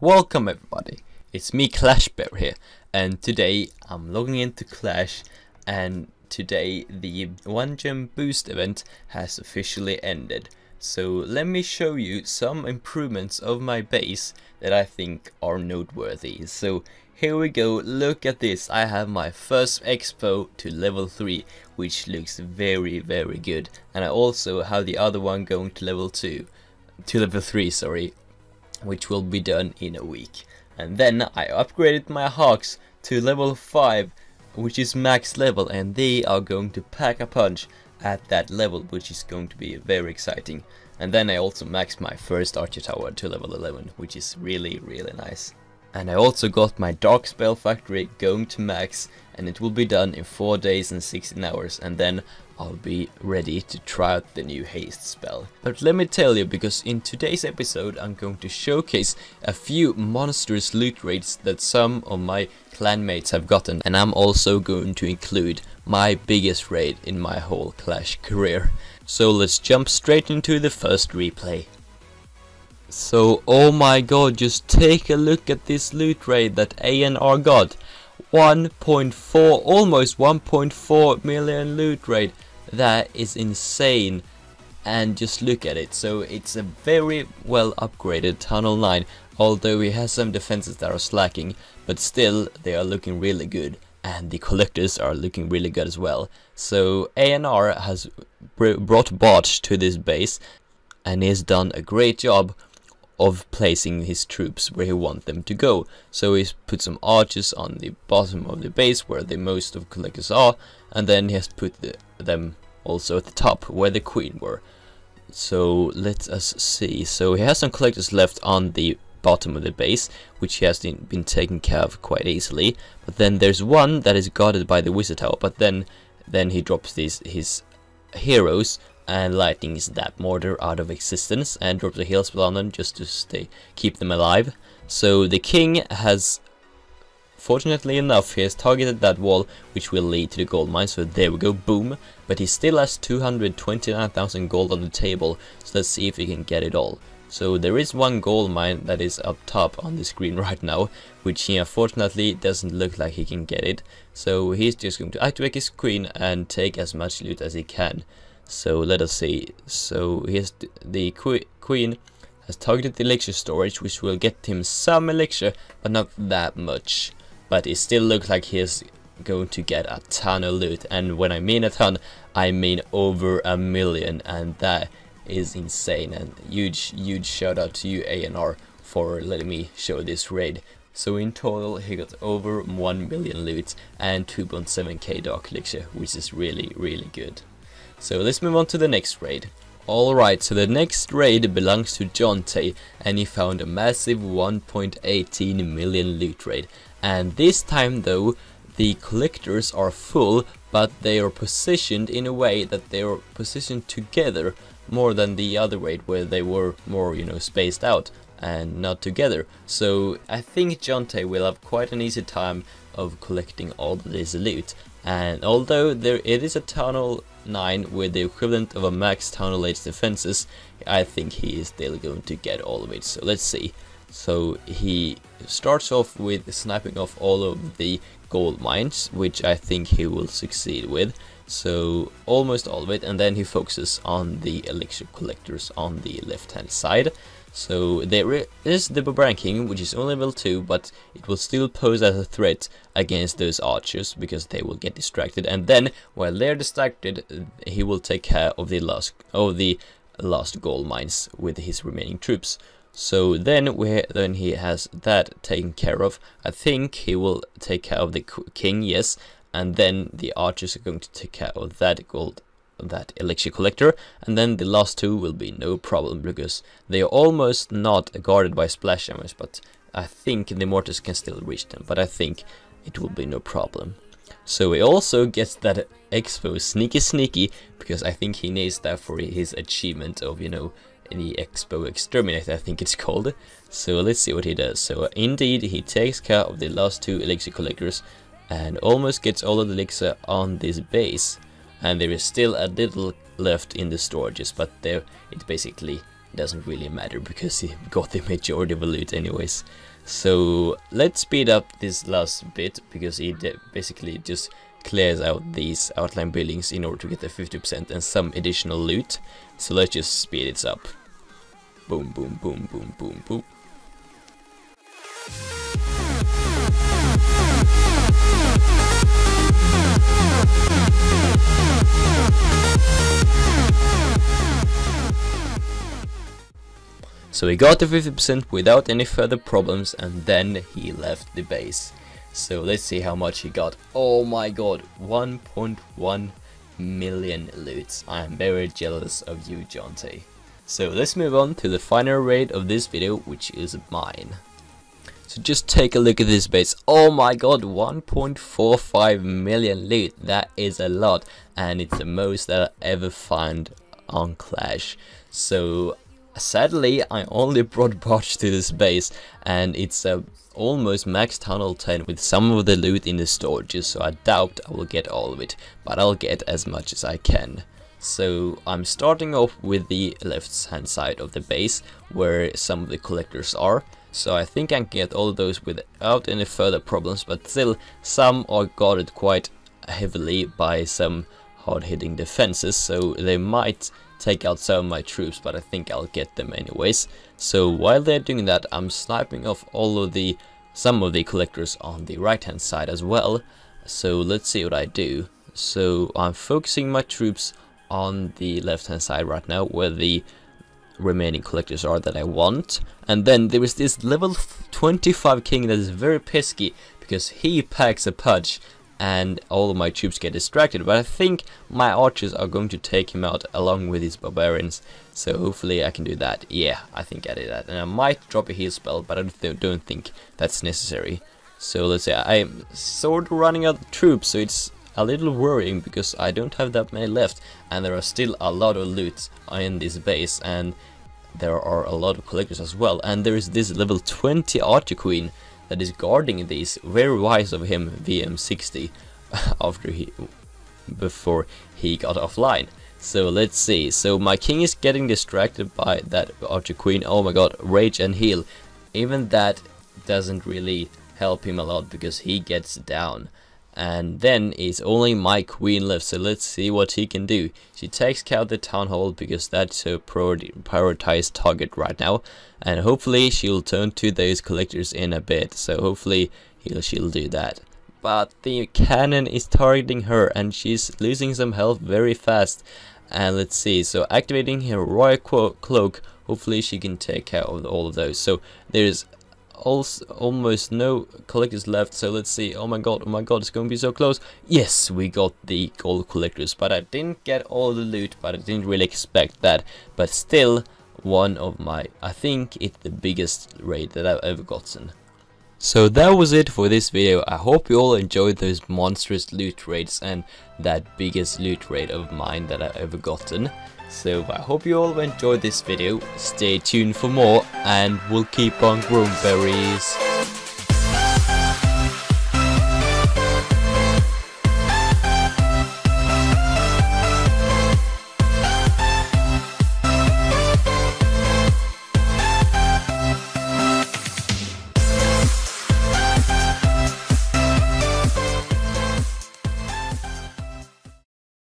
Welcome everybody, it's me Clash Bear here, and today I'm logging into Clash, and today the 1 gem boost event has officially ended. So let me show you some improvements of my base that I think are noteworthy. So here we go, look at this. I have my first expo to level 3, which looks very good, and I also have the other one going to level 3, sorry, which will be done in a week. And then I upgraded my hawks to level 5, which is max level, and they are going to pack a punch at that level, which is going to be very exciting. And then I also maxed my first archer tower to level 11, which is really nice. And I also got my dark spell factory going to max, and it will be done in 4 days and 16 hours, and then I'll be ready to try out the new haste spell. But let me tell you, because in today's episode I'm going to showcase a few monstrous loot raids that some of my clanmates have gotten, and I'm also going to include my biggest raid in my whole Clash career. So let's jump straight into the first replay. So, oh my god, just take a look at this loot raid that ANR got. 1.4, almost 1.4 million loot raid. That is insane. And just look at it. So it's a very well upgraded Tunnel 9, although it has some defenses that are slacking, but still they are looking really good, and the collectors are looking really good as well. So ANR has brought bots to this base, and he has done a great job of placing his troops where he wants them to go. So he's put some archers on the bottom of the base where the most of collectors are, and then he has put them also at the top where the queen were. So let us see. So he has some collectors left on the bottom of the base, which he has been taken care of quite easily. But then there's one that is guarded by the wizard tower, but then he drops his heroes and lightnings that mortar out of existence and drops a heal spell on them just to keep them alive. So the king has, fortunately enough, he has targeted that wall, which will lead to the gold mine. So there we go, boom. But he still has 229,000 gold on the table, so let's see if he can get it all. So there is one gold mine that is up top on the screen right now, which he unfortunately doesn't look like he can get it. So he's just going to activate his queen and take as much loot as he can. So let us see. So here's the queen has targeted the elixir storage, which will get him some elixir, but not that much. But it still looks like he is going to get a ton of loot, and when I mean a ton, I mean over 1 million, and that is insane. And huge shout out to you ANR for letting me show this raid. So in total he got over 1 million loot and 2.7k dark elixir, which is really good. So let's move on to the next raid. Alright, so the next raid belongs to Jonte, and he found a massive 1.18 million loot raid. And this time though, the collectors are full, but they are positioned in a way that they are positioned together more than the other raid where they were more, spaced out and not together. So I think Jonte will have quite an easy time of collecting all this loot. And although it is a Tunnel 9 with the equivalent of a max Tunnel 8 defenses, I think he is still going to get all of it. So let's see. So he starts off with sniping off all of the gold mines, which I think he will succeed with. So almost all of it, and then he focuses on the elixir collectors on the left hand side. So there is the Barbarian King, which is only level 2, but it will still pose as a threat against those archers because they will get distracted. And then while they're distracted, he will take care of the last gold mines with his remaining troops. So then he has that taken care of. I think he will take care of the king, yes, and then the archers are going to take care of that elixir collector, and then the last two will be no problem because they are almost not guarded by splash damage, but I think the mortars can still reach them, but I think it will be no problem. So he also gets that expo sneaky because I think he needs that for his achievement of, the expo exterminate, I think it's called. So let's see what he does. So indeed he takes care of the last 2 elixir collectors and almost gets all of the elixir on this base. And there is still a little left in the storages, but it basically doesn't really matter because he got the majority of the loot anyways. So let's speed up this last bit, because it basically just clears out these outline buildings in order to get the 50% and some additional loot. So let's just speed it up. Boom, boom, boom, boom, boom, boom. So he got the 50% without any further problems, and then he left the base. So let's see how much he got. Oh my god, 1.1 million loots. I am very jealous of you, Jonte. So let's move on to the final raid of this video, which is mine. So just take a look at this base. Oh my god, 1.45 million loot. That is a lot, and it's the most that I ever found on Clash. So sadly, I only brought Botch to this base, and it's a almost max tunnel 10 with some of the loot in the storages, so I doubt I will get all of it, but I'll get as much as I can. So I'm starting off with the left hand side of the base, where some of the collectors are. So I think I can get all of those without any further problems, but still some are guarded quite heavily by some hard-hitting defenses, so they might take out some of my troops, but I think I'll get them anyways. So while they're doing that, I'm sniping off some of the collectors on the right hand side as well. So let's see what I do. So I'm focusing my troops on the left hand side right now, where the remaining collectors are that I want. And then there is this level 25 king that is very pesky, because he packs a punch and all of my troops get distracted, but I think my archers are going to take him out along with his barbarians, so hopefully I can do that. Yeah, I think I did that, and I might drop a heal spell, but I don't think that's necessary. So let's say I'm sort of running out of troops, so it's a little worrying because I don't have that many left, and there are still a lot of loot in this base, and there are a lot of collectors as well, and there is this level 20 archer queen that is guarding these. Very wise of him, VM60, before he got offline. So let's see. So my king is getting distracted by that archer queen. Oh my god, rage and heal. Even that doesn't really help him a lot, because he gets down. And then it's only my queen left, so let's see what he can do. She takes out the town hall, because that's her prioritized target right now, and hopefully she'll turn to those collectors in a bit, so hopefully she'll do that. But the cannon is targeting her, and she's losing some health very fast. And let's see, so activating her royal cloak, hopefully she can take care of all of those. So there's also almost no collectors left, so let's see. Oh my god, it's going to be so close. Yes, we got the gold collectors, but I didn't get all the loot, but I didn't really expect that. But still, one of my, I think it's the biggest raid that I've ever gotten. So that was it for this video. I hope you all enjoyed those monstrous loot raids and that biggest loot raid of mine that I've ever gotten. So I hope you all enjoyed this video. Stay tuned for more, and we'll keep on growing berries.